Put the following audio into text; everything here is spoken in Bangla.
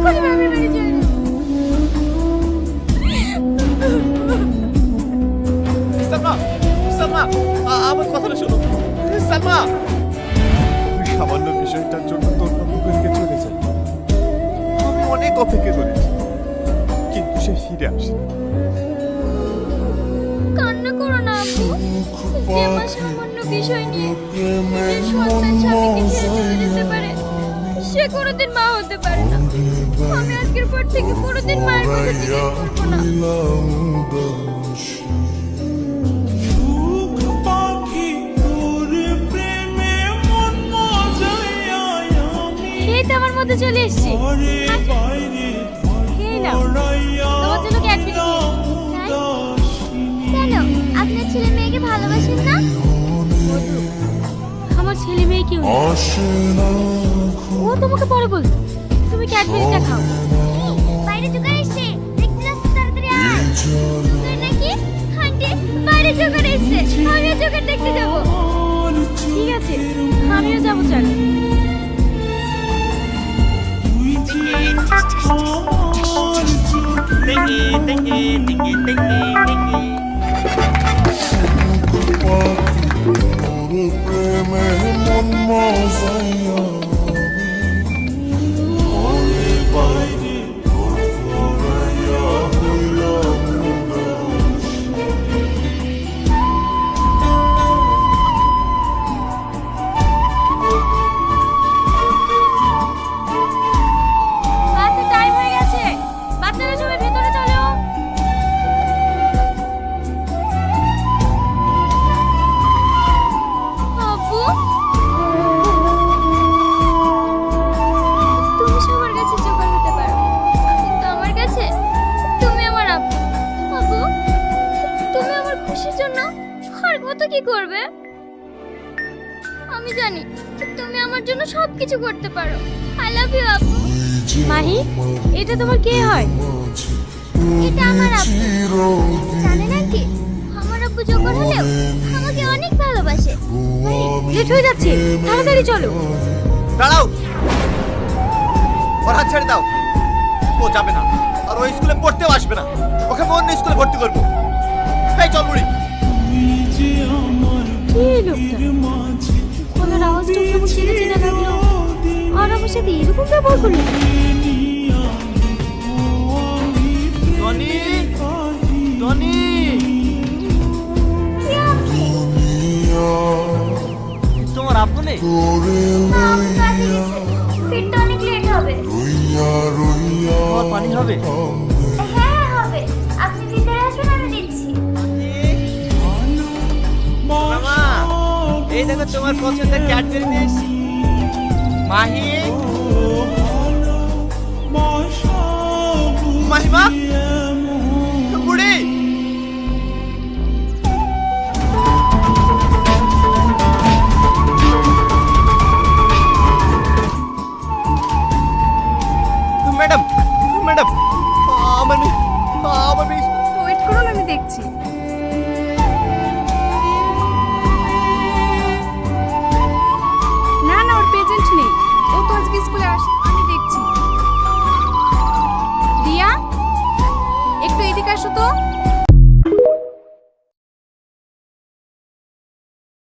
এক্ষুনি বাপের বাড়ি চলে যাবো। সালমা, সালমা, আমার কথাটা শোনো। সালমা, ওই সামান্য বিষয়টার জন্য তোর বাবু বেরিয়ে চলে যায়। আমি অনেক অপেক্ষা করেছি, কিন্তু সে ফিরে আসে। কান্না করো না আপু। যে মা সামান্য বিষয় নিয়ে নিজের সন্তান স্বামীকে ছেড়ে চলে যেতে পারে, সে কোনোদিন মা হতে পারে না। আমি আজকের পর থেকে কোনোদিন মায়ের কথা জিজ্ঞেস করবো না। এই তো আমার মধ্যে চলে এসছি। এই নাও, তোমার জন্য ক্যাডবেরি নিয়ে এসেছি। কেন আপনার ছেলে মেয়েকে ভালোবাসেন না? আমার ছেলে মেয়ে কেউ নেই। ও তোমাকে পরে বলতো, তুমি ক্যাডবেরিটা খাও। বাইরে জোগাড় এসছে, দেখতে যাচ্ছি, তাড়াতাড়ি আয়। তুই নাকি আন্টি বাইরে জোগাড় এসছে, আমিও জোগাড় দেখতে যাব। ঠিক আছে, আমিও যাবো, চলো। টাইম হয়ে গেছে, বাচ্চারা সবাই ভেতরে চলো। আপু, তুমি সবার কাছে জোগাড় হতে পারো, কিন্তু আমার কাছে তুমি আমার আপু। আপু, তুমি আমার খুশির জন্য আর কত কি করবে। আমি জানি তুমি আমার জন্য সবকিছু করতে পারো। আই লাভ ইউ আপু। মাহি, এটা তোমার কে হয়? এটা আমার আপু। জানেন কি, আমার আপু যখন হলেও আমাকে অনেক ভালোবাসে। লেট হয়ে যাচ্ছে, তাড়াতাড়ি চলো। দাঁড়াও, ওর হাত ছেড়ে দাও। ও যাবে না, আর ও স্কুলে পড়তেও আসবে না। ওকে আমি অন্য স্কুলে ভর্তি করবো। এই চল বুড়ি। কি লোকটা, গলার আওয়াজটা কেমন চেনা চেনা লাগলো, আর আমার সাথে এরকম ব্যবহার করলো। টনি, টনি, তোমার আপু নেই? ফিরতে অনেক লেট হবে। তোমার পানি হবে? হ্যাঁ হবে, আপনি ভিতরে আসুন, আমি দিচ্ছি। মামা, এই দেখো তোমার পছন্দের ক্যাডবেরি নিয়ে এসেছি। মাহি, মাহিমা,